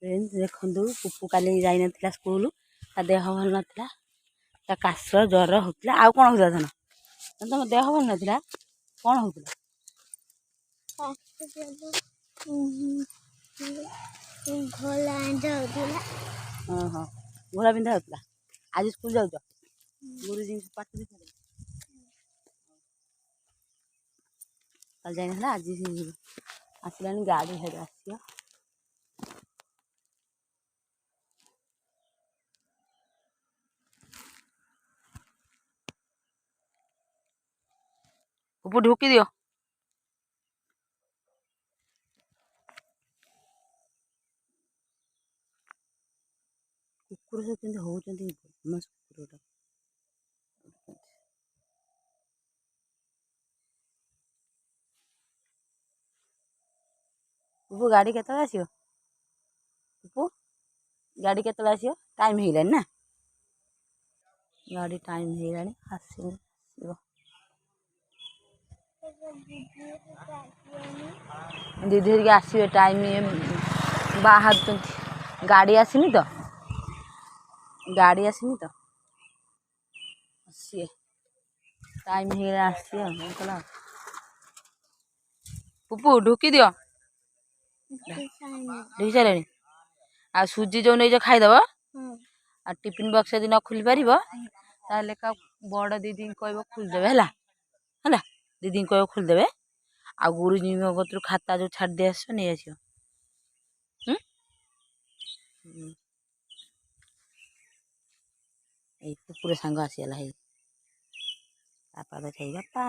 ଦେଖନ୍ତୁ ପୁପୁ କାଲି ଯାଇନଥିଲା ସ୍କୁଲ, ତା ଦେହ ଭଲ ନଥିଲା, ତା କାଶ ଜ୍ୱର ହଉଥିଲା। ଆଉ କ'ଣ ହଉଥିଲା ଧନ? ତମ ଦେହ ଭଲ ନଥିଲା, କ'ଣ ହଉଥିଲା? ଓହୋ, ଘୋଳା ବିନ୍ଧା ହଉଥିଲା। ଆଜି ସ୍କୁଲ ଯାଉଛ? ଗୁରୁଜୀ ପାଠ ଦେଇଥିଲେ କାଲି ଯାଇନଥିଲା, ଆଜି ଆସିଲାଣି, ଗାଡ଼ି ହେଲେ ଆସିବ। ପୁପୁ ଢୁକି ଦିଅ। କୁକୁର ସବୁ କେମିତି ହଉଛନ୍ତି, କୁକୁରଟା ପୁପୁ ଗାଡ଼ି କେତେବେଳେ ଆସିବ? ପୁପୁ ଗାଡ଼ି କେତେବେଳେ ଆସିବ? ଟାଇମ୍ ହେଇଗଲାଣି ନା? ଗାଡ଼ି ଟାଇମ୍ ହେଇଗଲାଣି, ଆସିବ। ଦିଦି ହେରିକା ଆସିବେ, ଟାଇମ୍ ବାହାରୁଛନ୍ତି। ଗାଡ଼ି ଆସିନି ତ, ଆସିବେ, ଟାଇମ୍ ହେଇଗଲା ଆସିବେ। ପୁପୁ ଢୁକି ଦିଅ। ଢୁକି ସାରିଲାଣି। ଆଉ ସୁଜି ଯୋଉ ନେଇଛ ଖାଇଦବ। ଆଉ ଟିଫିନ୍ ବକ୍ସ ଯଦି ନ ଖୋଲି ପାରିବ ତାହେଲେ ବଡ଼ ଦିଦିଙ୍କୁ କହିବ ଖୋଲିଦେବେ ହେଲା। ହେଲା, ଦିଦିଙ୍କୁ କହିବ ଖୋଲିଦେବେ। ଆଉ ଗୁରୁଜୀଙ୍କ କତିରୁ ଖାତା ଯୋଉ ଛାଡ଼ି ଦେଇ ଆସିବ ନେଇଆସିବ। ଏଇ କୁକୁର ସାଙ୍ଗ ଆସିଗଲା। ହେଇ ବାପା ତ ସେଇ ବାପା।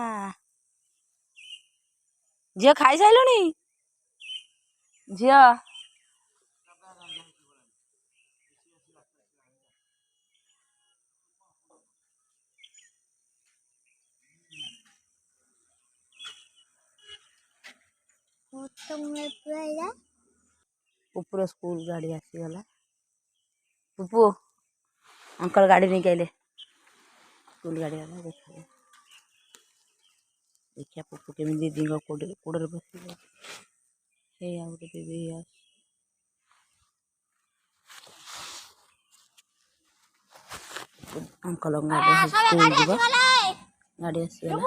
ଝିଅ ଖାଇସାରିଲୁଣି? ଝିଅ ପୁପୁର ସ୍କୁଲ ଗାଡ଼ି ଆସିଗଲା। ପୁପୁ ଅଙ୍କଲ ଗାଡ଼ି ନେଇକି ଆଇଲେ, ସ୍କୁଲ ଗାଡ଼ି ଗଲା। ଦେଖିଆ ପୁପୁ କେମିତି ଦିଦିଙ୍କ କୋଡ଼ରେ ବସିବ। ହେଇ ଆଉ ଗୋଟେ ଦିଦି ଅଙ୍କଲ ଗାଡ଼ି ସ୍କୁଲ ଯିବ। ଗାଡ଼ି ଆସିଗଲା।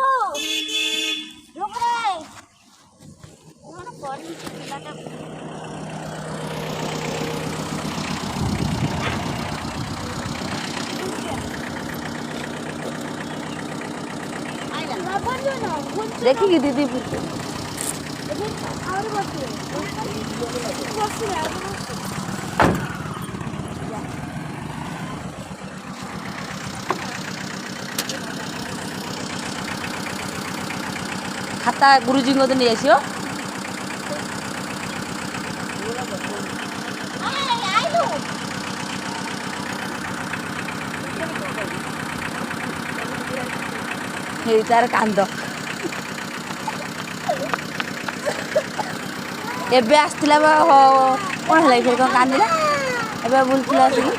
ଦେଖିକି ଦିଦି ଖାତା ଗୁରୁଜୀଙ୍କ କତିରୁ ନେଇ ଆସିବ। ହେଇ ତାର କାନ୍ଦ। ଏବେ ଆସିଥିଲା ବା, କ'ଣ ହେଲା ଫେର କ'ଣ କାନ୍ଦିଲା? ଏବେ ବୁଲୁଥିଲା ଆସିକି।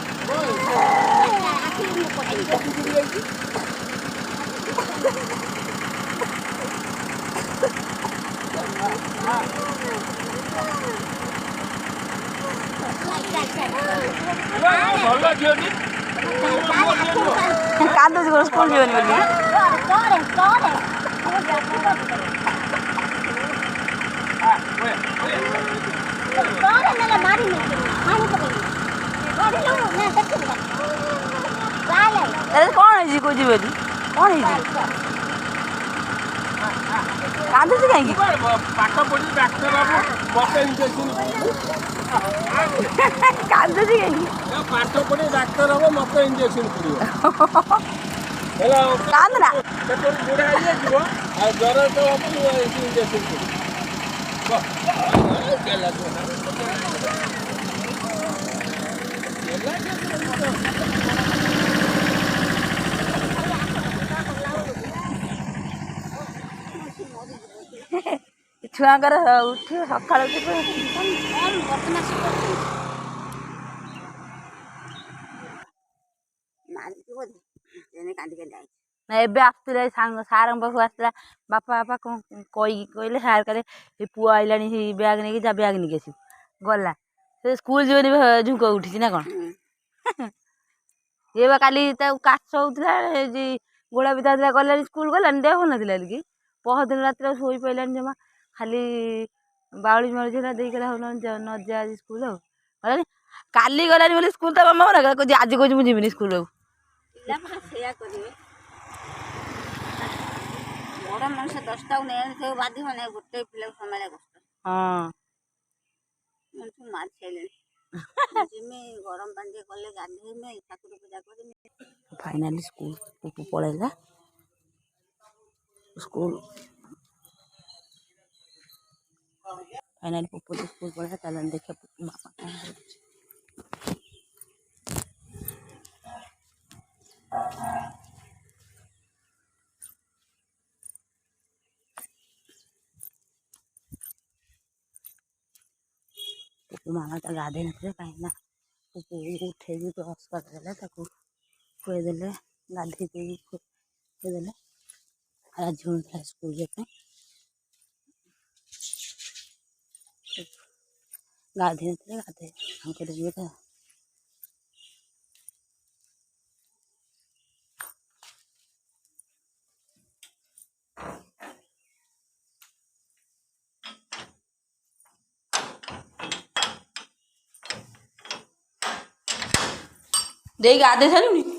କାନ୍ଦୁଛି କ'ଣ ସ୍କୁଲ ଯିବନି ବୋଲି? କ'ଣ ହେଇଛି କହୁଛି ବୋଲି? କ'ଣ ହେଇଛି? କାନ୍ଦୁଛି କାହିଁକି? ପାଠ ପଢି ଡାକ୍ତର ମତେ ଇଞ୍ଜେକ୍ସନ କାନ୍ଦୁଛି କାହିଁକି? ପାଠ ପଢି ଡାକ୍ତର ହବ, ମତେ ଇଞ୍ଜେକ୍ସନ ପଡିବ ହେଲା। କାନ୍ଦୁନା ବୁଢା ହେଇଯାଇଥିବ ଆଉ ଜ୍ୱର ତ ହବ, ଇଞ୍ଜେକ୍ସନ ପଡିବ। ଛୁଆଙ୍କର ଉଠିବ ସକାଳୁ ନା। ଏବେ ଆସିଥିଲା ସାଙ୍ଗ ସାରଙ୍କ ପାଖକୁ ଆସିଥିଲା। ବାପା କ'ଣ କହିଲେ ସାର୍ କହିଲେ ପୁଅ ଆଇଲାଣି, ସେଇ ବ୍ୟାଗ୍ ନେଇକି ଯା, ବ୍ୟାଗ୍ ନେଇକି ଆସିବୁ। ଗଲା ସେ ସ୍କୁଲ ଯିବନି ଝୁଙ୍କ ଉଠିଛି ନା କଣ? ଇଏ ବା କାଲି ତାକୁ କାଶ ହଉଥିଲା ଗୋଳା ବିତା ଥିଲା ଗଲାନି ସ୍କୁଲ ଗଲାନି ଦେହ ଭଲ ନଥିଲା କି ପହରଦିନ ରାତିରେ ଶୋଇ ପଇଲାନି ଜମା ଖାଲି ବାଉଳି ମାଉଳି ହେଲା ଦେଇକଲା ହଉ ନ ଯା ଆଜି ସ୍କୁଲ ଆଉ ଗଲାନି କାଲି ଗଲାନି ବୋଲି ସ୍କୁଲ ତା ମାମା ମନା କଲା କହୁଛି ଆଜି କହୁଛି ମୁଁ ଯିବିନି ସ୍କୁଲ ଆଉ। ସେଇଆ କରିବେ ବଡ଼ ମଣିଷ 10ଟାକୁ ନେଇ ବାଧିବ ନାହିଁ ଗୋଟେ ପିଲାକୁ ସମ୍ଭାଳିବା କଷ୍ଟ। ହଁ ମଣିଷ ମାରି ସାରିଲେଣି ଯିମି ଗରମ ପାଣି ଟିକେ କଲେ ଗାଧେଇମି ଠାକୁର ପୂଜା କରିମି। ଫାଇନାଲି ସ୍କୁଲ ପୁପୁ ପଳେଇଲା ସ୍କୁଲ ଫାଇନାଲି ପୁପୁ ସ୍କୁଲ ପଳେଇଲା ତାହେଲେ ଦେଖିବା ପୁପୁ ମାମା କଣ କରୁଛି। ପୁପୁ ମାମା ତା ଗାଧେଇ ନଥିଲେ କାହିଁକି ନା ପୁପୁ ଉଠେଇକି ବ୍ରସ୍ କରିଦେଲେ ତାକୁ ଖୁଆଇଦେଲେ ଗାଧେଇ ଦେଇକି ଖୁଆଇଦେଲେ ରାଜି ହଉନଥିଲା ସ୍କୁଲ ଯିବା ପାଇଁ ଗାଧେଇ ନଥିଲେ ଗାଧେଇ ତାଙ୍କର ଯିବେ ଦେଇ ଗାଧେଇ ସାରିଲୁଣି?